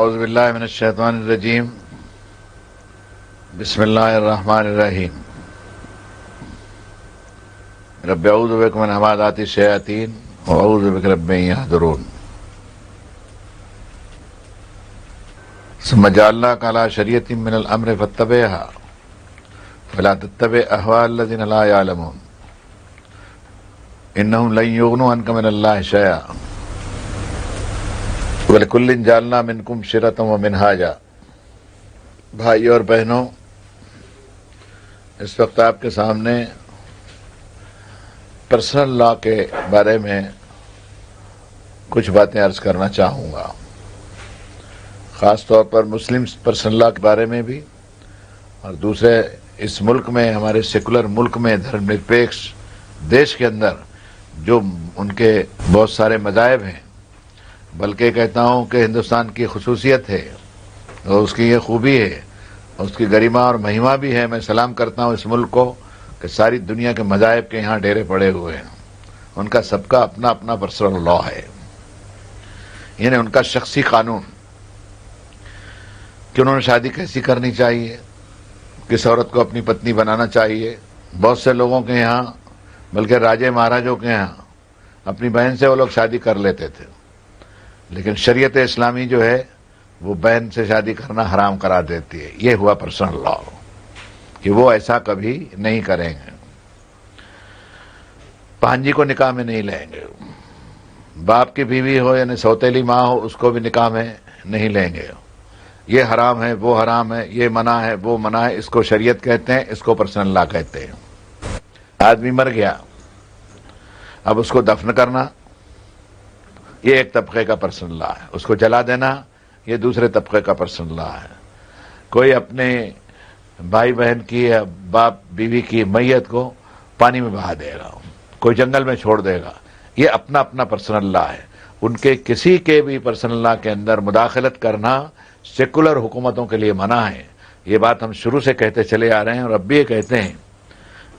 اعوذ باللہ من الشیطان الرجیم بسم اللہ الرحمن الرحیم رب اعوذ بک من همزات الشیاطین واعوذ بک رب ان یحضرون ثم جعلناک علی شریعۃ من الامر فاتبعها فلا تتبع اهواء الذین لا یعلمون انہم لن یغنوا عنک من اللہ شیئا وَلِكُلٍّ جَعَلْنَا مِنْكُمْ شِرَةً وَمِنْهَاجًا۔ بھائی اور بہنوں، اس وقت آپ کے سامنے پرسنل لا کے بارے میں کچھ باتیں عرض کرنا چاہوں گا، خاص طور پر مسلم پرسنل لا کے بارے میں بھی، اور دوسرے اس ملک میں، ہمارے سیکولر ملک میں، دھرم نرپیکش دیش کے اندر جو ان کے بہت سارے مذاہب ہیں، بلکہ کہتا ہوں کہ ہندوستان کی خصوصیت ہے اور اس کی یہ خوبی ہے اور اس کی گریما اور مہیما بھی ہے۔ میں سلام کرتا ہوں اس ملک کو کہ ساری دنیا کے مذاہب کے یہاں ڈیرے پڑے ہوئے ہیں، ان کا سب کا اپنا اپنا پرسنل لا ہے، یعنی ان کا شخصی قانون کہ انہوں نے شادی کیسی کرنی چاہیے، کس عورت کو اپنی پتنی بنانا چاہیے۔ بہت سے لوگوں کے یہاں، بلکہ راجے مہاراجوں کے یہاں، اپنی بہن سے وہ لوگ شادی کر لیتے تھے، لیکن شریعت اسلامی جو ہے وہ بہن سے شادی کرنا حرام قرار دیتی ہے۔ یہ ہوا پرسنل لا کہ وہ ایسا کبھی نہیں کریں گے، پانجی کو نکاح میں نہیں لیں گے، باپ کی بیوی ہو یعنی سوتیلی ماں ہو اس کو بھی نکاح میں نہیں لیں گے۔ یہ حرام ہے، وہ حرام ہے، یہ منع ہے، وہ منع ہے۔ اس کو شریعت کہتے ہیں، اس کو پرسنل لا کہتے ہیں۔ آدمی مر گیا، اب اس کو دفن کرنا یہ ایک طبقے کا پرسنل لا ہے، اس کو جلا دینا یہ دوسرے طبقے کا پرسنل لا ہے۔ کوئی اپنے بھائی بہن کی یا باپ بیوی کی میت کو پانی میں بہا دے گا، کوئی جنگل میں چھوڑ دے گا، یہ اپنا اپنا پرسنل لا ہے۔ ان کے کسی کے بھی پرسنل لا کے اندر مداخلت کرنا سیکولر حکومتوں کے لیے منع ہے۔ یہ بات ہم شروع سے کہتے چلے آ رہے ہیں، اور اب بھی یہ کہتے ہیں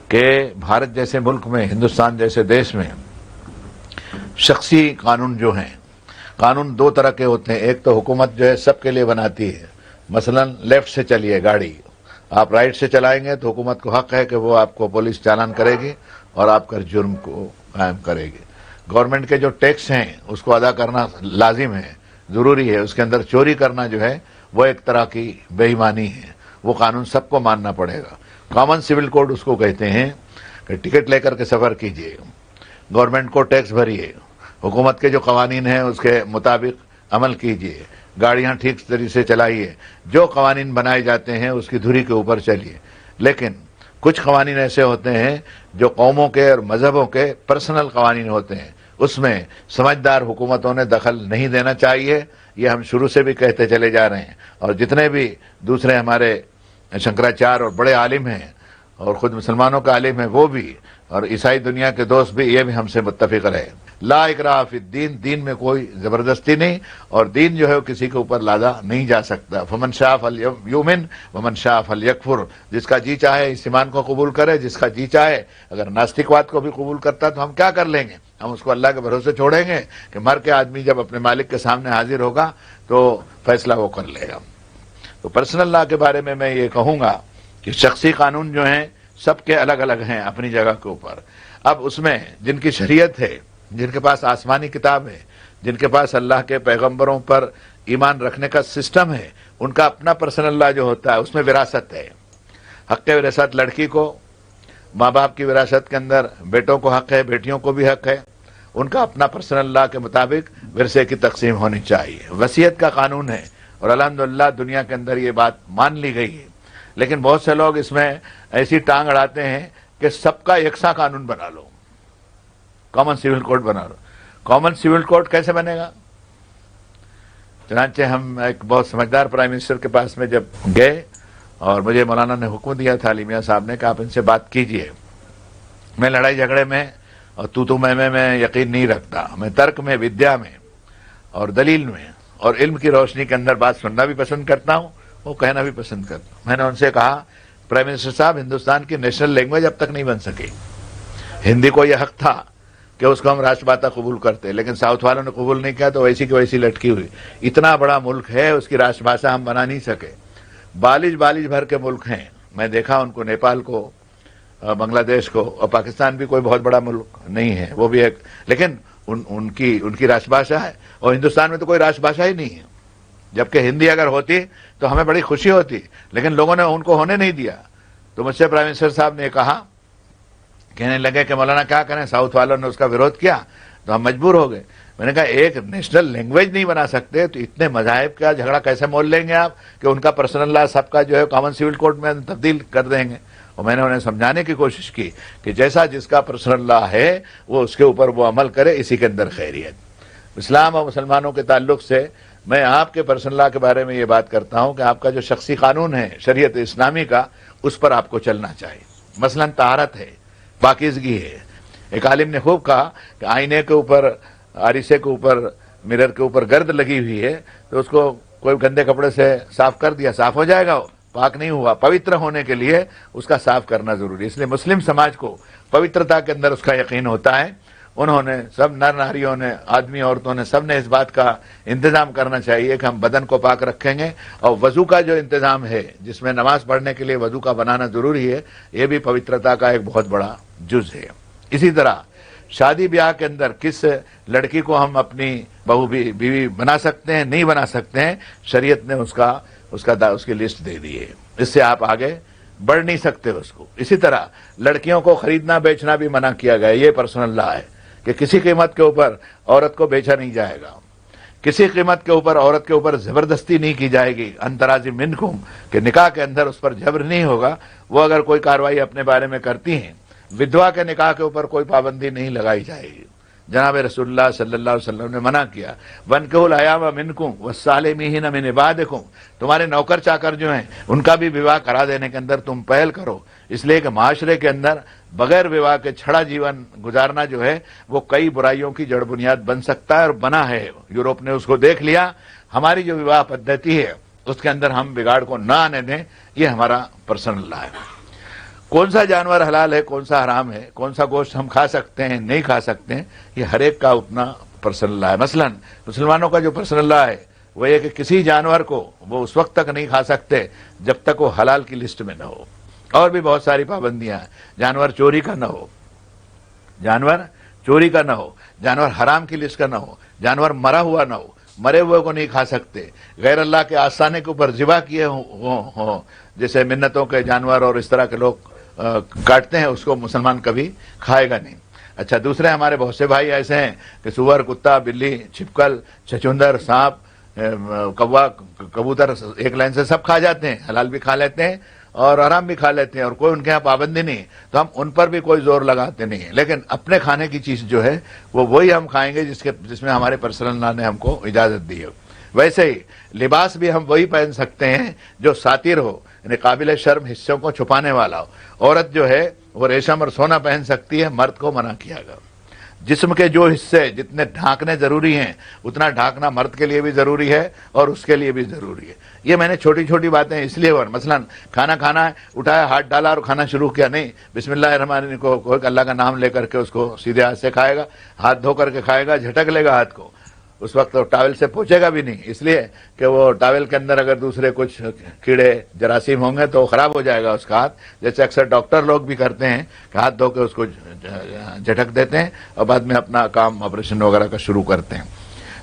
کہ بھارت جیسے ملک میں، ہندوستان جیسے دیش میں شخصی قانون جو ہیں، قانون دو طرح کے ہوتے ہیں۔ ایک تو حکومت جو ہے سب کے لیے بناتی ہے، مثلا لیفٹ سے چلیے گاڑی، آپ رائٹ سے چلائیں گے تو حکومت کو حق ہے کہ وہ آپ کو پولیس چالان کرے گی اور آپ کا جرم کو قائم کرے گی۔ گورنمنٹ کے جو ٹیکس ہیں اس کو ادا کرنا لازم ہے، ضروری ہے۔ اس کے اندر چوری کرنا جو ہے وہ ایک طرح کی بے ایمانی ہے، وہ قانون سب کو ماننا پڑے گا۔ کامن سول کوڈ اس کو کہتے ہیں کہ ٹکٹ لے کر کے سفر کیجیے، گورنمنٹ کو ٹیکس بھریے، حکومت کے جو قوانین ہیں اس کے مطابق عمل کیجیے، گاڑیاں ٹھیک طریقے سے چلائیے، جو قوانین بنائے جاتے ہیں اس کی دھری کے اوپر چلیے۔ لیکن کچھ قوانین ایسے ہوتے ہیں جو قوموں کے اور مذہبوں کے پرسنل قوانین ہوتے ہیں، اس میں سمجھدار حکومتوں نے دخل نہیں دینا چاہیے۔ یہ ہم شروع سے بھی کہتے چلے جا رہے ہیں، اور جتنے بھی دوسرے ہمارے شنکراچار اور بڑے عالم ہیں اور خود مسلمانوں کا عالم ہے وہ بھی، اور عیسائی دنیا کے دوست بھی، یہ بھی ہم سے متفق رہے۔ لا اکراہ فی الدین، دین میں کوئی زبردستی نہیں، اور دین جو ہے وہ کسی کے اوپر لادا نہیں جا سکتا۔ فمن شاء فلیؤمن ومن شاء فلیکفر، جس کا جی چاہے اس ایمان کو قبول کرے، جس کا جی چاہے اگر ناستکواد کو بھی قبول کرتا تو ہم کیا کر لیں گے؟ ہم اس کو اللہ کے بھروسے چھوڑیں گے کہ مر کے آدمی جب اپنے مالک کے سامنے حاضر ہوگا تو فیصلہ وہ کر لے گا۔ تو پرسنل لا کے بارے میں یہ کہوں گا کہ شخصی قانون جو ہیں سب کے الگ الگ ہیں اپنی جگہ کے اوپر۔ اب اس میں جن کی شریعت ہے، جن کے پاس آسمانی کتاب ہے، جن کے پاس اللہ کے پیغمبروں پر ایمان رکھنے کا سسٹم ہے، ان کا اپنا پرسنل لا جو ہوتا ہے اس میں وراثت ہے۔ حق وراثت لڑکی کو ماں باپ کی وراثت کے اندر بیٹوں کو حق ہے، بیٹیوں کو بھی حق ہے۔ ان کا اپنا پرسنل لا کے مطابق ورثے کی تقسیم ہونی چاہیے۔ وصیت کا قانون ہے، اور الحمدللہ دنیا کے اندر یہ بات مان لی گئی ہے، لیکن بہت سے لوگ اس میں ایسی ٹانگ اڑاتے ہیں کہ سب کا یکساں قانون بنا لو، کامن سول کوڈ بنا لو۔ کامن سول کوڈ کیسے بنے گا؟ چنانچہ ہم ایک بہت سمجھدار پرائم منسٹر کے پاس میں جب گئے، اور مجھے مولانا نے حکم دیا تھا، علی میاں صاحب نے، کہ آپ ان سے بات کیجئے۔ میں لڑائی جھگڑے میں اور تو میں یقین نہیں رکھتا، میں ترک میں، ودیا میں اور دلیل میں اور علم کی روشنی کے اندر بات سننا بھی پسند کرتا ہوں، وہ کہنا بھی پسند کرتا ہوں۔ میں نے ان سے کہا، پرائم منسٹر صاحب، ہندوستان کی نیشنل لینگویج اب تک نہیں بن سکی۔ ہندی کو یہ حق تھا کہ اس کو ہم راشٹرپاتا قبول کرتے، لیکن ساؤتھ والوں نے قبول نہیں کیا تو ویسی کی ویسی لٹکی ہوئی. اتنا بڑا ملک ہے، اس کی راشٹر بھاشا ہم بنا نہیں سکے. بالج بھر کے ملک ہیں، میں دیکھا ان کو، نیپال کو، بنگلہ دیش کو، اور پاکستان بھی کوئی بہت بڑا ملک نہیں ہے، وہ بھی ایک، لیکن ان کی راشٹر بھاشا ہے. اور ہندوستان میں تو کوئی راشٹر بھاشا ہی نہیں ہے، جبکہ ہندی اگر ہوتی تو ہمیں بڑی خوشی ہوتی، لیکن لوگوں نے ان کو ہونے نہیں دیا. تو مجھ سے پرائم منسٹر صاحب نے کہا، کہنے لگے کہ مولانا کیا کریں، ساؤتھ والوں نے اس کا وروଧ کیا تو ہم مجبور ہو گئے. میں نے کہا ایک نیشنل لینگویج نہیں بنا سکتے تو اتنے مذاہب کا جھگڑا کیسے مول لیں گے آپ کہ ان کا پرسنل لا سب کا جو ہے کامن سول کوڈ میں تبدیل کر دیں گے. اور میں نے انہیں سمجھانے کی کوشش کی کہ جیسا جس کا پرسنل لا ہے وہ اس کے اوپر وہ عمل کرے، اسی کے اندر خیریت. اسلام اور مسلمانوں کے تعلق سے میں آپ کے پرسنل لا کے بارے میں یہ بات کرتا ہوں کہ آپ کا جو شخصی قانون ہے شریعت اسلامی کا، اس پر آپ کو چلنا چاہیے. مثلا طہارت ہے، پاکیزگی ہے. ایک عالم نے خوب کہا کہ آئینے کے اوپر، آریسے کے اوپر، مرر کے اوپر گرد لگی ہوئی ہے تو اس کو کوئی گندے کپڑے سے صاف کر دیا، صاف ہو جائے گا؟ پاک نہیں ہوا. پوتر ہونے کے لیے اس کا صاف کرنا ضروری ہے. اس لیے مسلم سماج کو پوترتا کے اندر اس کا یقین ہوتا ہے. انہوں نے سب نر ناریوں نے، آدمی عورتوں نے، سب نے اس بات کا انتظام کرنا چاہیے کہ ہم بدن کو پاک رکھیں گے. اور وضو کا جو انتظام ہے، جس میں نماز پڑھنے کے لیے وضو کا بنانا ضروری ہے، یہ بھی پوترتا کا ایک بہت بڑا جز ہے. اسی طرح شادی بیاہ کے اندر کس لڑکی کو ہم اپنی بہو بیوی بنا سکتے ہیں، نہیں بنا سکتے ہیں، شریعت نے اس کی لسٹ دے دی ہے. اس سے آپ آگے بڑھ نہیں سکتے اس کو. اسی طرح لڑکیوں کو خریدنا بیچنا بھی منع کیا گیا. یہ پرسنل لا ہے کہ کسی قیمت کے اوپر عورت کو بیچا نہیں جائے گا، کسی قیمت کے اوپر عورت کے اوپر زبردستی نہیں کی جائے گی. انتراضی منکم، کہ نکاح کے اندر اس پر جبر نہیں ہوگا. وہ اگر کوئی کاروائی اپنے بارے میں کرتی ہیں، ودھوا کے نکاح کے اوپر کوئی پابندی نہیں لگائی جائے گی. جناب رسول اللہ صلی اللہ علیہ وسلم نے منع کیا، وَانكِحُوا الْأَيَامَ مِنكُمْ وَالصَّالِحِينَ مِنْ عِبَادِكُمْ، تمہارے نوکر چاکر جو ہیں ان کا بھی بیواہ کرا دینے کے اندر تم پہل کرو. اس لیے کہ معاشرے کے اندر بغیر بیواہ کے چھڑا جیون گزارنا جو ہے وہ کئی برائیوں کی جڑ بنیاد بن سکتا ہے، اور بنا ہے. یورپ نے اس کو دیکھ لیا. ہماری جو بیواہ پدھتی ہے اس کے اندر ہم بگاڑ کو نہ آنے دیں. یہ ہمارا پرسنل لا ہے. کون سا جانور حلال ہے، کون سا حرام ہے، کون سا گوشت ہم کھا سکتے ہیں، نہیں کھا سکتے ہیں، یہ ہر ایک کا اپنا پرسنل لا ہے. مثلا مسلمانوں کا جو پرسنل لا ہے وہ یہ کہ کسی جانور کو وہ اس وقت تک نہیں کھا سکتے جب تک وہ حلال کی لسٹ میں نہ ہو. اور بھی بہت ساری پابندیاں ہیں. جانور چوری کا نہ ہو، جانور چوری کا نہ ہو، جانور حرام کی لسٹ کا نہ ہو، جانور مرا ہوا نہ ہو، مرے ہوئے کو نہیں کھا سکتے. غیر اللہ کے آستانے کے اوپر ذبح کیے ہوں، جیسے منتوں کے جانور اور اس طرح کے لوگ کاٹتے ہیں، اس کو مسلمان کبھی کھائے گا نہیں. اچھا، دوسرے ہمارے بہت سے بھائی ایسے ہیں کہ سور، کتا، بلی، چھپکل، چھچندر، سانپ، کوا، کبوتر ایک لائن سے سب کھا جاتے ہیں. حلال بھی کھا لیتے ہیں اور حرام بھی کھا لیتے ہیں، اور کوئی ان کے یہاں پابندی نہیں، تو ہم ان پر بھی کوئی زور لگاتے نہیں ہیں. لیکن اپنے کھانے کی چیز جو ہے وہ وہی ہم کھائیں گے جس میں ہمارے پرسنل لا نے ہم کو اجازت دی ہے. ویسے ہی لباس بھی ہم وہی پہن سکتے ہیں جو ساتر ہو، یعنی قابل شرم حصوں کو چھپانے والا ہو. عورت جو ہے وہ ریشم اور سونا پہن سکتی ہے، مرد کو منع کیا گیا. جسم کے جو حصے جتنے ڈھانکنے ضروری ہیں اتنا ڈھانکنا مرد کے لیے بھی ضروری ہے اور اس کے لیے بھی ضروری ہے. یہ میں نے چھوٹی چھوٹی باتیں اس لیے، اور مثلا کھانا ہے، اٹھایا، ہاتھ ڈالا اور کھانا شروع کیا، نہیں، بسم اللہ الرحمن الرحیم کو کوئی اللہ کا نام لے کر کے اس کو سیدھے ہاتھ سے کھائے گا، ہاتھ دھو کر کے کھائے گا، جھٹک لے گا ہاتھ کو، اس وقت ٹاول سے پوچھے گا بھی نہیں، اس لیے کہ وہ ٹاول کے اندر اگر دوسرے کچھ کیڑے جراثیم ہوں گے تو خراب ہو جائے گا اس کا ہاتھ. جیسے اکثر ڈاکٹر لوگ بھی کرتے ہیں کہ ہاتھ دھو کے اس کو جھٹک دیتے ہیں اور بعد میں اپنا کام آپریشن وغیرہ کا شروع کرتے ہیں.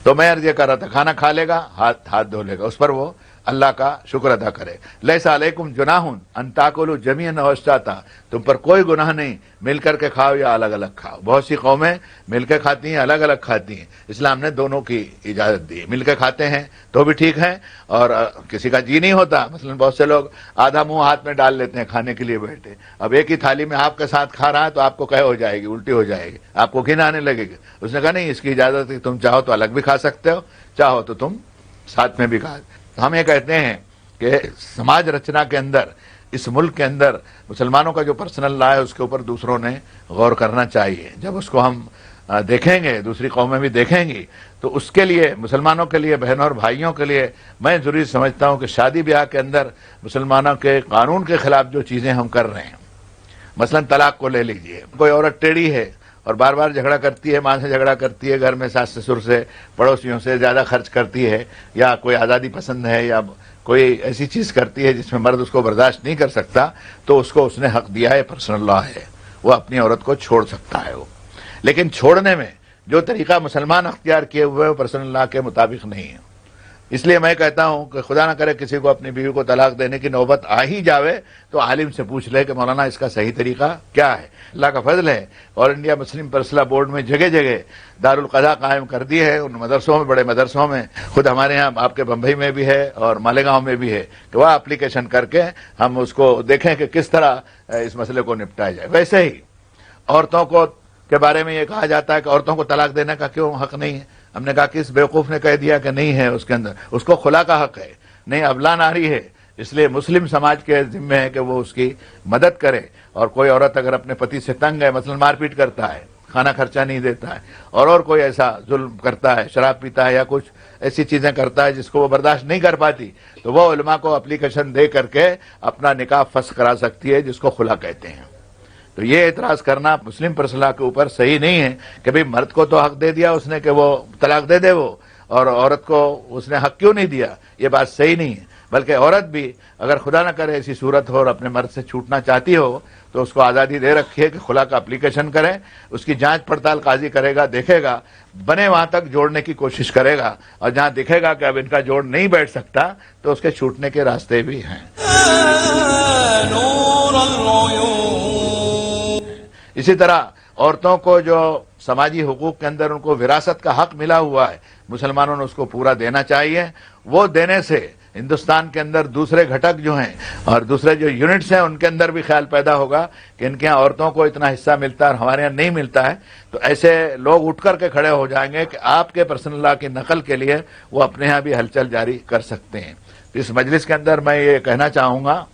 تو میں عرض یہ کر رہا تھا، کھانا کھا لے گا، ہاتھ دھو لے گا، اس پر وہ اللہ کا شکر ادا کرے. لیس علیکم جناح ان تاکلوا جمیعا او اشتاتا، تم پر کوئی گناہ نہیں مل کر کے کھاؤ یا الگ الگ کھاؤ. بہت سی قومیں مل کے کھاتی ہیں، الگ الگ کھاتی ہیں. اسلام نے دونوں کی اجازت دی. مل کے کھاتے ہیں تو بھی ٹھیک ہے، اور کسی کا جی نہیں ہوتا، مثلا بہت سے لوگ آدھا منہ ہاتھ میں ڈال لیتے ہیں کھانے کے لیے بیٹھے، اب ایک ہی تھالی میں آپ کے ساتھ کھا رہا ہے تو آپ کو قے ہو جائے گی، الٹی ہو جائے گی، آپ کو گھن آنے لگے گی. اس نے کہا نہیں، اس کی اجازت ہے، تم چاہو تو الگ بھی کھا سکتے ہو، چاہو تو تم ساتھ میں بھی کھا. ہم یہ کہتے ہیں کہ سماج رچنا کے اندر، اس ملک کے اندر مسلمانوں کا جو پرسنل لا ہے اس کے اوپر دوسروں نے غور کرنا چاہیے. جب اس کو ہم دیکھیں گے، دوسری قومیں بھی دیکھیں گی، تو اس کے لیے، مسلمانوں کے لیے، بہنوں اور بھائیوں کے لیے میں ضروری سمجھتا ہوں کہ شادی بیاہ کے اندر مسلمانوں کے قانون کے خلاف جو چیزیں ہم کر رہے ہیں، مثلا طلاق کو لے لیجئے. کوئی عورت ٹیڑھی ہے اور بار بار جھگڑا کرتی ہے، ماں سے جھگڑا کرتی ہے، گھر میں ساس سسر سے، پڑوسیوں سے زیادہ خرچ کرتی ہے، یا کوئی آزادی پسند ہے، یا کوئی ایسی چیز کرتی ہے جس میں مرد اس کو برداشت نہیں کر سکتا، تو اس کو اس نے حق دیا ہے، پرسنل لا ہے، وہ اپنی عورت کو چھوڑ سکتا ہے وہ. لیکن چھوڑنے میں جو طریقہ مسلمان اختیار کیے ہوئے وہ پرسنل لا کے مطابق نہیں ہے. اس لیے میں کہتا ہوں کہ خدا نہ کرے کسی کو اپنی بیوی کو طلاق دینے کی نوبت آ ہی جاوے تو عالم سے پوچھ لے کہ مولانا اس کا صحیح طریقہ کیا ہے. اللہ کا فضل ہے، آل انڈیا مسلم پرسنل بورڈ میں جگہ جگہ دارالقضاء قائم کر دی ہے، ان مدرسوں میں، بڑے مدرسوں میں، خود ہمارے ہاں آپ کے بمبئی میں بھی ہے اور مالیگاؤں میں بھی ہے، کہ وہ اپلیکیشن کر کے ہم اس کو دیکھیں کہ کس طرح اس مسئلے کو نپٹایا جائے. ویسے ہی عورتوں کو کے بارے میں یہ کہا جاتا ہے کہ عورتوں کو طلاق دینے کا کیوں حق نہیں ہے. ہم نے کہا کہ اس بیوقوف نے کہہ دیا کہ نہیں ہے، اس کے اندر اس کو خلا کا حق ہے، نہیں ابلا ناری ہے. اس لیے مسلم سماج کے ذمہ ہے کہ وہ اس کی مدد کرے. اور کوئی عورت اگر اپنے پتی سے تنگ ہے، مثلا مار پیٹ کرتا ہے، کھانا خرچہ نہیں دیتا ہے، اور کوئی ایسا ظلم کرتا ہے، شراب پیتا ہے یا کچھ ایسی چیزیں کرتا ہے جس کو وہ برداشت نہیں کر پاتی، تو وہ علماء کو اپلیکیشن دے کر کے اپنا نکاح فسخ کرا سکتی ہے، جس کو خلا کہتے ہیں. تو یہ اعتراض کرنا مسلم پرسنل کے اوپر صحیح نہیں ہے کہ بھئی مرد کو تو حق دے دیا اس نے کہ وہ طلاق دے دے وہ، اور عورت کو اس نے حق کیوں نہیں دیا. یہ بات صحیح نہیں ہے. بلکہ عورت بھی اگر خدا نہ کرے ایسی صورت ہو اور اپنے مرد سے چھوٹنا چاہتی ہو تو اس کو آزادی دے رکھی ہے کہ خلا کا اپلیکیشن کرے. اس کی جانچ پڑتال قاضی کرے گا، دیکھے گا، بنے وہاں تک جوڑنے کی کوشش کرے گا، اور جہاں دکھے گا کہ اب ان کا جوڑ نہیں بیٹھ سکتا تو اس کے چھوٹنے کے راستے بھی ہیں. اسی طرح عورتوں کو جو سماجی حقوق کے اندر ان کو وراثت کا حق ملا ہوا ہے، مسلمانوں نے اس کو پورا دینا چاہیے. وہ دینے سے ہندوستان کے اندر دوسرے گھٹک جو ہیں اور دوسرے جو یونٹس ہیں ان کے اندر بھی خیال پیدا ہوگا کہ ان کے یہاں عورتوں کو اتنا حصہ ملتا ہے اور ہمارے یہاں نہیں ملتا ہے. تو ایسے لوگ اٹھ کر کے کھڑے ہو جائیں گے کہ آپ کے پرسنل لا کی نقل کے لیے وہ اپنے یہاں بھی ہلچل جاری کر سکتے ہیں. اس مجلس کے اندر میں یہ کہنا چاہوں گا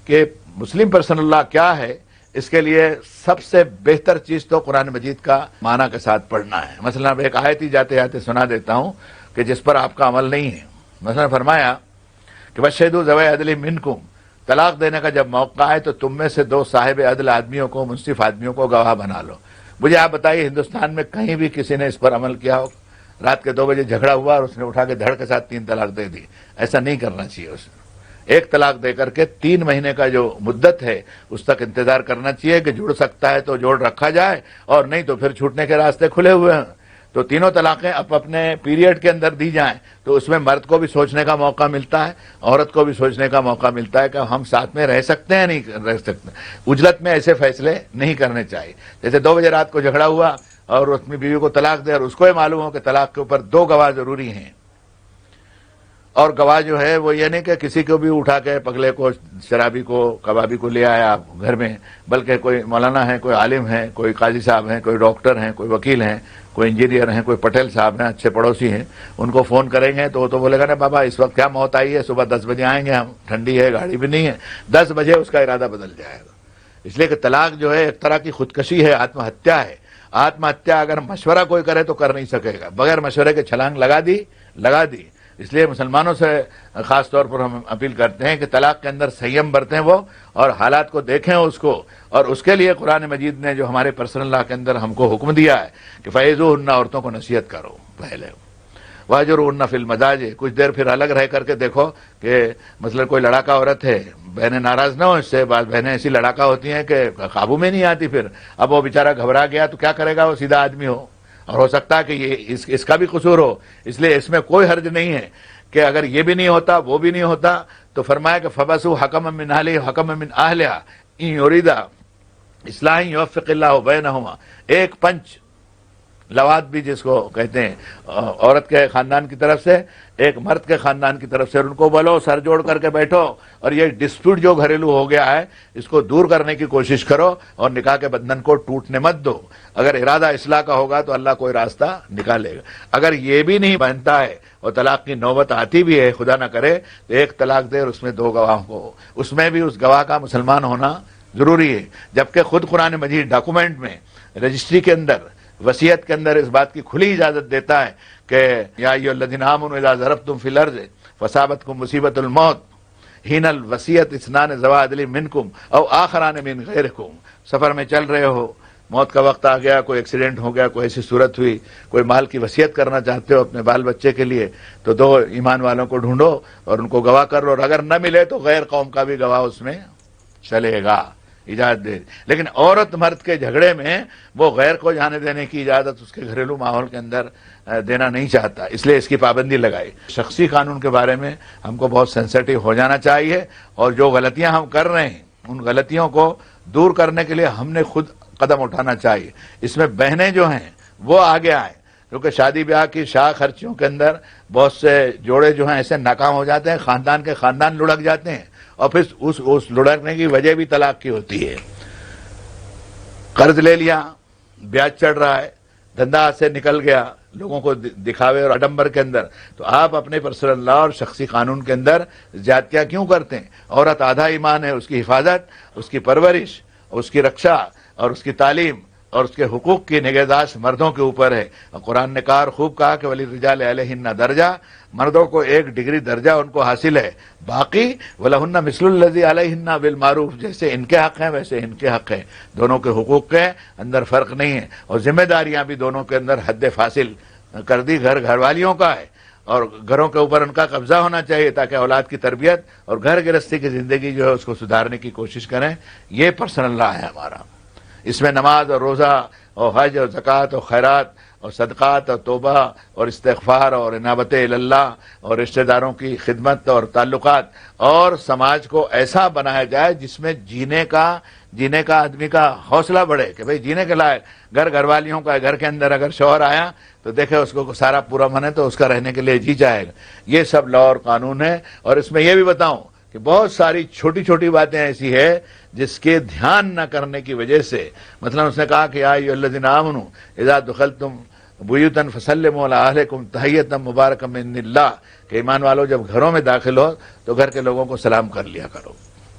کہ مسلم پرسنل لا کیا ہے، اس کے لیے سب سے بہتر چیز تو قرآن مجید کا معنی کے ساتھ پڑھنا ہے. مثلا ایک آیت ہی جاتے جاتے سنا دیتا ہوں کہ جس پر آپ کا عمل نہیں ہے. مثلا فرمایا کہ وَشَّهِدُوا ذَوَيْ عَدْلٍ مِّنكُمْ، طلاق دینے کا جب موقع آئے تو تم میں سے 2 صاحب عدل آدمیوں کو، منصف آدمیوں کو گواہ بنا لو. مجھے آپ بتائیے ہندوستان میں کہیں بھی کسی نے اس پر عمل کیا ہو؟ رات کے 2 بجے جھگڑا ہوا اور اس نے اٹھا کے دھڑ کے ساتھ 3 طلاق دے دی. ایسا نہیں کرنا چاہیے. اس 1 طلاق دے کر کے 3 مہینے کا جو مدت ہے اس تک انتظار کرنا چاہیے کہ جڑ سکتا ہے تو جوڑ رکھا جائے، اور نہیں تو پھر چھوٹنے کے راستے کھلے ہوئے ہیں. تو تینوں طلاقیں اپنے پیریڈ کے اندر دی جائیں تو اس میں مرد کو بھی سوچنے کا موقع ملتا ہے، عورت کو بھی سوچنے کا موقع ملتا ہے کہ ہم ساتھ میں رہ سکتے ہیں نہیں رہ سکتے. عجلت میں ایسے فیصلے نہیں کرنے چاہیے. جیسے 2 بجے رات کو جھگڑا ہوا اور اپنی بیوی کو طلاق دے اور اس کو یہ معلوم ہو کہ طلاق کے اوپر 2 گواہ ضروری ہیں، اور گواہ جو ہے وہ یہ نہیں کہ کسی کو بھی اٹھا کے پگلے کو، شرابی کو، کبابی کو لے آیا گھر میں، بلکہ کوئی مولانا ہے، کوئی عالم ہے، کوئی قاضی صاحب ہیں، کوئی ڈاکٹر ہیں، کوئی وکیل ہیں، کوئی انجینئر ہیں، کوئی پٹیل صاحب ہیں، اچھے پڑوسی ہیں، ان کو فون کریں گے تو وہ تو بولے گا نا بابا اس وقت کیا موت آئی ہے، صبح 10 بجے آئیں گے ہم، ٹھنڈی ہے، گاڑی بھی نہیں ہے. 10 بجے اس کا ارادہ بدل جائے گا. اس لیے کہ طلاق جو ہے ایک طرح کی خودکشی ہے، آتم ہتیا ہے. آتم ہتیا اگر مشورہ کوئی کرے تو کر نہیں سکے گا، بغیر مشورے کے چھلانگ لگا دی. اس لیے مسلمانوں سے خاص طور پر ہم اپیل کرتے ہیں کہ طلاق کے اندر سیم برتیں وہ، اور حالات کو دیکھیں اس کو. اور اس کے لیے قرآن مجید نے جو ہمارے پرسنل لا کے اندر ہم کو حکم دیا ہے کہ فَعِظُوهُنَّ، عورتوں کو نصیحت کرو پہلے، وَاهْجُرُوهُنَّ فِي الْمَضَاجِعِ، کچھ دیر پھر الگ رہ کر کے دیکھو کہ مثلا کوئی لڑاکا عورت ہے، بہنیں ناراض نہ ہو اس سے. بعض بہنیں ایسی لڑاکا ہوتی ہیں کہ قابو میں نہیں آتی. پھر اب وہ بیچارہ گھبرا گیا تو کیا کرے گا، وہ سیدھا آدمی ہو، اور ہو سکتا ہے کہ یہ اس کا بھی قصور ہو. اس لیے اس میں کوئی حرج نہیں ہے کہ اگر یہ بھی نہیں ہوتا وہ بھی نہیں ہوتا تو فرمایا کہ فَبَعْثُوا حَكَمًا مِّنْ أَهْلِهِ وَحَكَمًا مِّنْ أَهْلِهَا إِن يُرِيدَا إِصْلَاحًا يُوَفِّقِ اللَّهُ بَيْنَهُمَا. ایک پنچ لوات بھی جس کو کہتے ہیں، عورت کے خاندان کی طرف سے، ایک مرد کے خاندان کی طرف سے، ان کو بولو سر جوڑ کر کے بیٹھو اور یہ ڈسپیوٹ جو گھریلو ہو گیا ہے اس کو دور کرنے کی کوشش کرو اور نکاح کے بندھن کو ٹوٹنے مت دو. اگر ارادہ اصلاح کا ہوگا تو اللہ کوئی راستہ نکالے گا. اگر یہ بھی نہیں بنتا ہے اور طلاق کی نوبت آتی بھی ہے، خدا نہ کرے، تو 1 طلاق دے اور اس میں 2 گواہ ہو. اس میں بھی اس گواہ کا مسلمان ہونا ضروری ہے. جبکہ خود قرآن مجید ڈاکومنٹ میں، رجسٹری کے اندر، وصیت کے اندر اس بات کی کھلی اجازت دیتا ہے کہ یا ایھا الذین آمنوا اذا ضربتم فی الارض فاصابتکم مصیبۃ الموت حین الوصیۃ اثنان ذوی عدل منکم او آخران من غیرکم. سفر میں چل رہے ہو، موت کا وقت آ گیا, کوئی ایکسیڈنٹ ہو گیا, کوئی ایسی صورت ہوئی, کوئی مال کی وصیت کرنا چاہتے ہو اپنے بال بچے کے لیے, تو 2 ایمان والوں کو ڈھونڈو اور ان کو گواہ کر لو, اور اگر نہ ملے تو غیر قوم کا بھی گواہ اس میں چلے گا, اجازت دے. لیکن عورت مرد کے جھگڑے میں وہ غیر کو جانے دینے کی اجازت اس کے گھریلو ماحول کے اندر دینا نہیں چاہتا, اس لیے اس کی پابندی لگائی. شخصی قانون کے بارے میں ہم کو بہت سینسٹیو ہو جانا چاہیے, اور جو غلطیاں ہم کر رہے ہیں ان غلطیوں کو دور کرنے کے لیے ہم نے خود قدم اٹھانا چاہیے. اس میں بہنیں جو ہیں وہ آگے آئیں, کیونکہ شادی بیاہ کی شاہ خرچیوں کے اندر بہت سے جوڑے جو ہیں ایسے ناکام ہو جاتے ہیں, خاندان کے خاندان لڑک جاتے ہیں, اور پھر اس لڑکنے کی وجہ بھی طلاق کی ہوتی ہے. قرض لے لیا, بیاج چڑھ رہا ہے, دھندا ہاتھ سے نکل گیا لوگوں کو دکھاوے اور اڈمبر کے اندر, تو آپ اپنے پرسنل لا اور شخصی قانون کے اندر زیادتیاں کیوں کرتے ہیں؟ عورت آدھا ایمان ہے, اس کی حفاظت, اس کی پرورش, اس کی رکشا اور اس کی تعلیم اور اس کے حقوق کی نگہداشت مردوں کے اوپر ہے. اور قرآن نے کہا, خوب کہا کہ وَلِلرِّجَالِ عَلَيْهِنَّ درجہ, مردوں کو 1 ڈگری درجہ ان کو حاصل ہے, باقی وَلَهُنَّ مِثْلُ الَّذِي عَلَيْهِنَّ بِالْمَعْرُوفِ, جیسے ان کے حق ہیں ویسے ان کے حق ہیں, دونوں کے حقوق کے اندر فرق نہیں ہے. اور ذمہ داریاں بھی دونوں کے اندر حد فاصل کر دی, گھر والیوں کا ہے, اور گھروں کے اوپر ان کا قبضہ ہونا چاہیے تاکہ اولاد کی تربیت اور گھر گرہستی کی زندگی جو ہے اس کو سدھارنے کی کوشش کریں. یہ پرسنل لا ہے ہمارا. اس میں نماز اور روزہ اور حج اور زکوٰۃ اور خیرات اور صدقات اور توبہ اور استغفار اور انابت اللہ اور رشتہ داروں کی خدمت اور تعلقات, اور سماج کو ایسا بنایا جائے جس میں جینے کا آدمی کا حوصلہ بڑھے کہ بھئی جینے کے لائق. گھر والیوں کا, گھر کے اندر اگر شوہر آیا تو دیکھے اس کو سارا پورا من ہے تو اس کا رہنے کے لیے جی جائے گا. یہ سب لا اور قانون ہے. اور اس میں یہ بھی بتاؤں کہ بہت ساری چھوٹی چھوٹی باتیں ایسی ہے جس کے دھیان نہ کرنے کی وجہ سے, مثلا اس نے کہا کہ یا ایھا الذین آمنوا اذا دخلتم بیوتا فسلموا علی اہلکم تحیۃ مبارکۃ من اللہ, کہ ایمان والو جب گھروں میں داخل ہو تو گھر کے لوگوں کو سلام کر لیا کرو,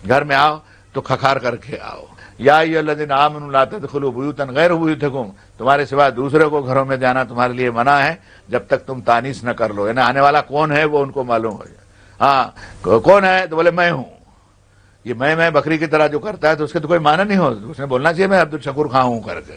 گھر میں آؤ تو کھکھار کر کے آؤ. یا ایھا الذین آمنوا لا تدخلوا بیوتا غیر بیوتکم, تمہارے سوا دوسرے کو گھروں میں جانا تمہارے لیے منع ہے جب تک تم تانیث نہ کر لو, یعنی آنے والا کون ہے وہ ان کو معلوم ہو جائے. ہاں کون ہے تو بولے میں ہوں. یہ میں بکری کی طرح جو کرتا ہے تو اس کے تو کوئی معنی نہیں ہو, اس نے بولنا چاہیے میں عبدالشکور خان ہوں کر کے,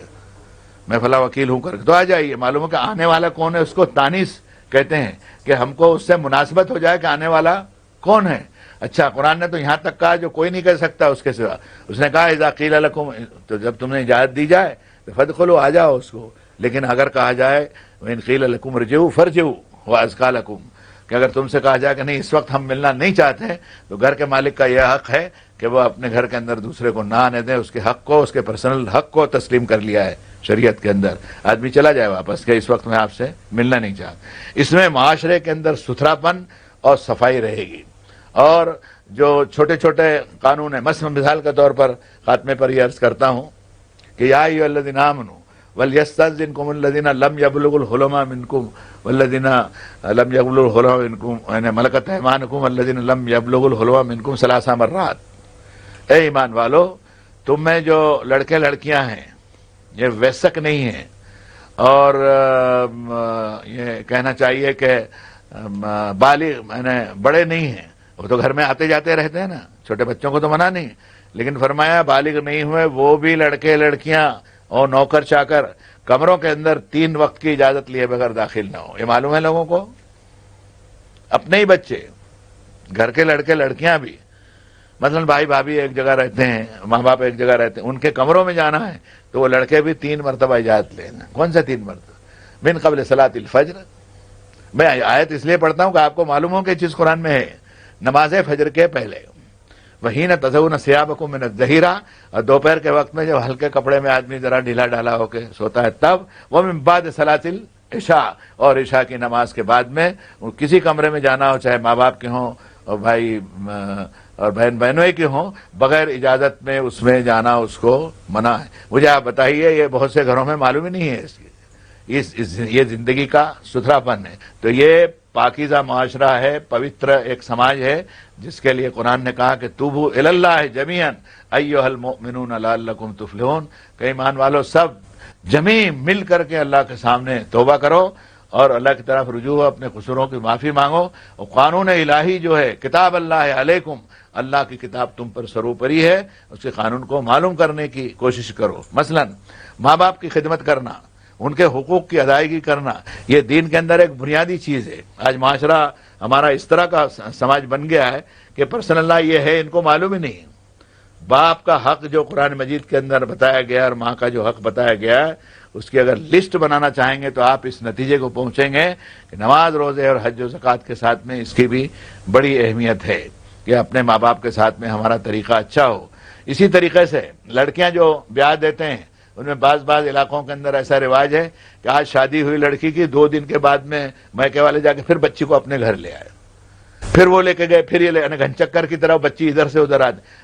میں فلاں وکیل ہوں کر کے, تو آ جائیے. معلوم ہے کہ آنے والا کون ہے, اس کو تانیث کہتے ہیں, کہ ہم کو اس سے مناسبت ہو جائے کہ آنے والا کون ہے. اچھا قرآن نے تو یہاں تک کہا جو کوئی نہیں کہہ سکتا اس کے سوا. اس نے کہا اذا قیل لکم, تو جب تم نے اجازت دی جائے تو فادخلوا, آ جاؤ اس کو. لیکن اگر کہا جائے وان قیل لکم ارجعوا فارجعوا وازکی لکم, کہ اگر تم سے کہا جائے کہ نہیں اس وقت ہم ملنا نہیں چاہتے, تو گھر کے مالک کا یہ حق ہے کہ وہ اپنے گھر کے اندر دوسرے کو نہ آنے دیں, اس کے حق کو, اس کے پرسنل حق کو تسلیم کر لیا ہے شریعت کے اندر. آدمی چلا جائے واپس کہ اس وقت میں آپ سے ملنا نہیں چاہتا. اس میں معاشرے کے اندر ستھراپن اور صفائی رہے گی. اور جو چھوٹے چھوٹے قانون ہیں, مثال کے طور پر خاتمے پر یہ عرض کرتا ہوں کہ یا ایھا الذین آمنوا ولیستأذنکم الذین لم یبلغوا الحلم منکم والذین لم یبلغوا الحلم منکم یعنی ملکت ایمانکم الذین لم یبلغوا الحلم منکم 3 مرات. اے ایمان والو, تم میں جو لڑکے لڑکیاں ہیں یہ ویسک نہیں ہیں, اور یہ کہنا چاہیے کہ بالغ یعنی بڑے نہیں ہیں. وہ تو گھر میں آتے جاتے رہتے ہیں نا, چھوٹے بچوں کو تو منع نہیں, لیکن فرمایا بالغ نہیں ہوئے وہ بھی لڑکے لڑکیاں اور نوکر چاکر کمروں کے اندر 3 وقت کی اجازت لیے بغیر داخل نہ ہو. یہ معلوم ہے لوگوں کو, اپنے ہی بچے, گھر کے لڑکے لڑکیاں بھی, مثلا بھائی بھابھی ایک جگہ رہتے ہیں, ماں باپ ایک جگہ رہتے ہیں, ان کے کمروں میں جانا ہے تو وہ لڑکے بھی 3 مرتبہ اجازت لینا. کون سے 3 مرتبہ؟ من قبل صلاۃ الفجر. میں آیت اس لیے پڑھتا ہوں کہ آپ کو معلوم ہو کہ چیز قرآن میں ہے, نماز فجر کے پہلے. وحین تضعون ثیابکم من الظہیرہ, اور دوپہر کے وقت میں جب ہلکے کپڑے میں آدمی ذرا ڈھیلا ڈھالا ہو کے سوتا ہے تب. ومن بعد صلاۃ العشاء, اور عشاء کی نماز کے بعد میں کسی کمرے میں جانا ہو, چاہے ماں باپ کے ہوں اور بھائی اور بہن بہنوئی کے ہوں, بغیر اجازت میں اس میں جانا اس کو منع ہے. مجھے آپ بتائیے, یہ بہت سے گھروں میں معلوم ہی نہیں ہے اس کی, یہ زندگی کا ستھراپن ہے. تو یہ پاکیزہ معاشرہ ہے, پوتر ایک سماج ہے جس کے لیے قرآن نے کہا کہ توبوا الی اللہ جمیعا ایھا المؤمنون لعلکم تفلحون, کہ ایمان والو سب جمیع مل کر کے اللہ کے سامنے توبہ کرو اور اللہ کی طرف رجوع ہو، اپنے قصوروں کی معافی مانگو، اور قانون الہی جو ہے کتاب اللہ علیکم، اللہ کی کتاب تم پر سروپری ہے، اس کے قانون کو معلوم کرنے کی کوشش کرو۔ مثلا ماں باپ کی خدمت کرنا، ان کے حقوق کی ادائیگی کرنا، یہ دین کے اندر ایک بنیادی چیز ہے۔ آج معاشرہ ہمارا اس طرح کا سماج بن گیا ہے کہ پرسنل اللہ یہ ہے ان کو معلوم ہی نہیں۔ باپ کا حق جو قرآن مجید کے اندر بتایا گیا اور ماں کا جو حق بتایا گیا ہے، اس کی اگر لسٹ بنانا چاہیں گے تو آپ اس نتیجے کو پہنچیں گے کہ نماز، روزے اور حج و زکوٰۃ کے ساتھ میں اس کی بھی بڑی اہمیت ہے کہ اپنے ماں باپ کے ساتھ میں ہمارا طریقہ اچھا ہو۔ اسی طریقے سے لڑکیاں جو بیاہ دیتے ہیں، ان میں بعض علاقوں کے اندر ایسا رواج ہے کہ آج شادی ہوئی لڑکی کی 2 دن کے بعد میں میکے والے جا کے پھر بچی کو اپنے گھر لے آئے، پھر وہ لے کے گئے، پھر یہ گھن چکر کی طرح بچی ادھر سے ادھر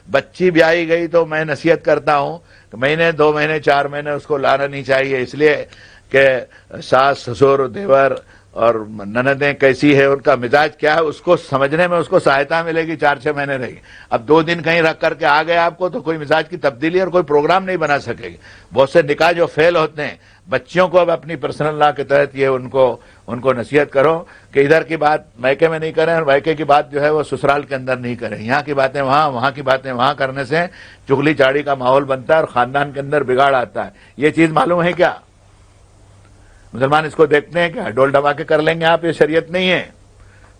بچی بیائی گئی تو میں نصیحت کرتا ہوں کہ مہینے 2 مہینے 4 مہینے اس کو لانا نہیں چاہیے، اس لیے کہ ساس سسر دیور اور نندیں کیسی ہے، ان کا مزاج کیا ہے، اس کو سمجھنے میں اس کو سہایتا ملے گی، 4-6 مہینے رہے گی۔ اب 2 دن کہیں رکھ کر کے آ گئے آپ کو تو کوئی مزاج کی تبدیلی اور کوئی پروگرام نہیں بنا سکے گی۔ بہت سے نکاح جو فیل ہوتے ہیں، بچیوں کو اب اپنی پرسنل لا کے تحت یہ ان کو نصیحت کرو کہ ادھر کی بات میکے میں نہیں کریں، اور میکے کی بات جو ہے وہ سسرال کے اندر نہیں کریں۔ یہاں کی باتیں وہاں، وہاں کی باتیں وہاں کرنے سے چغلی چاڑی کا ماحول بنتا ہے اور خاندان کے اندر بگاڑ آتا ہے۔ یہ چیز معلوم ہے کیا؟ مسلمان اس کو دیکھتے ہیں کہ ڈول ڈبا کے کر لیں گے آپ، یہ شریعت نہیں ہے،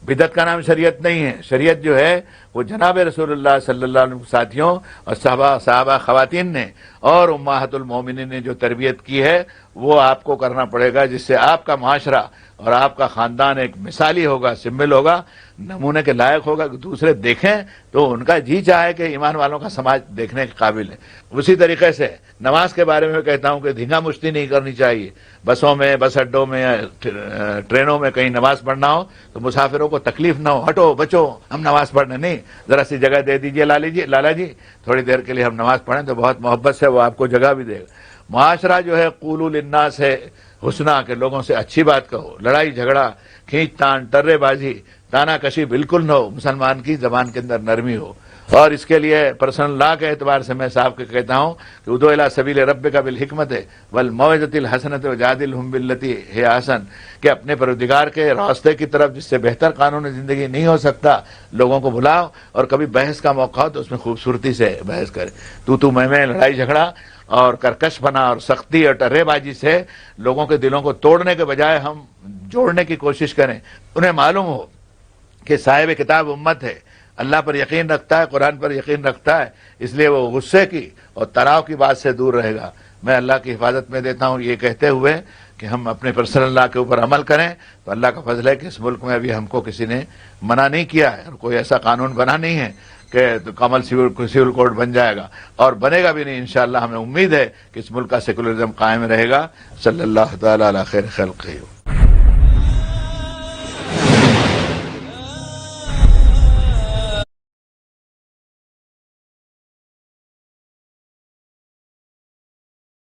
بدعت کا نام شریعت نہیں ہے۔ شریعت جو ہے وہ جناب رسول اللہ صلی اللہ علیہ وسلم ساتھیوں اور صحابہ خواتین نے اور امہات المومنین نے جو تربیت کی ہے وہ آپ کو کرنا پڑے گا، جس سے آپ کا معاشرہ اور آپ کا خاندان ایک مثالی ہوگا، سمبل ہوگا، نمونے کے لائق ہوگا کہ دوسرے دیکھیں تو ان کا جی چاہے کہ ایمان والوں کا سماج دیکھنے کے قابل ہے۔ اسی طریقے سے نماز کے بارے میں کہتا ہوں کہ دھینگا مشتی نہیں کرنی چاہیے۔ بسوں میں، بس اڈوں میں، ٹرینوں میں کہیں نماز پڑھنا ہو تو مسافروں کو تکلیف نہ ہو، ہٹو بچو ہم نماز پڑھنے نہیں، ذرا سی جگہ دے دیجئے لالا جی تھوڑی دیر کے لیے ہم نماز پڑھیں، تو بہت محبت سے وہ آپ کو جگہ بھی دے گا۔ معاشرہ جو ہے قولوا للناس ہے حسنا، کہ لوگوں سے اچھی بات کہو، لڑائی جھگڑا، کھینچ تان، ٹرے بازی، تانا کشی بالکل نہ ہو، مسلمان کی زبان کے اندر نرمی ہو۔ اور اس کے لیے پرسنل لا کے اعتبار سے میں صاحب کے کہتا ہوں کہ ادعو الی سبیل ربک بالحکمت والموعظۃ الحسنۃ وجادلھم باللتی ہی احسن، کہ اپنے پروردگار کے راستے کی طرف جس سے بہتر قانون زندگی نہیں ہو سکتا، لوگوں کو بلاؤ، اور کبھی بحث کا موقع ہو تو اس میں خوبصورتی سے بحث کرے۔ تو میں لڑائی جھگڑا اور کرکش بنا اور سختی اور ٹرے بازی سے لوگوں کے دلوں کو توڑنے کے بجائے ہم جوڑنے کی کوشش کریں۔ انہیں معلوم ہو کہ صاحب کتاب امت ہے، اللہ پر یقین رکھتا ہے، قرآن پر یقین رکھتا ہے، اس لیے وہ غصے کی اور تناؤ کی بات سے دور رہے گا۔ میں اللہ کی حفاظت میں دیتا ہوں یہ کہتے ہوئے کہ ہم اپنے پرسنل اللہ کے اوپر عمل کریں تو اللہ کا فضل ہے کہ اس ملک میں ابھی ہم کو کسی نے منع نہیں کیا ہے، اور کوئی ایسا قانون بنا نہیں ہے کہ کامن سیول کوڈ بن جائے گا، اور بنے گا بھی نہیں انشاءاللہ۔ ہمیں امید ہے کہ اس ملک کا سیکولرزم قائم رہے گا۔ صلی اللہ تعالی علی خیر خلقہ۔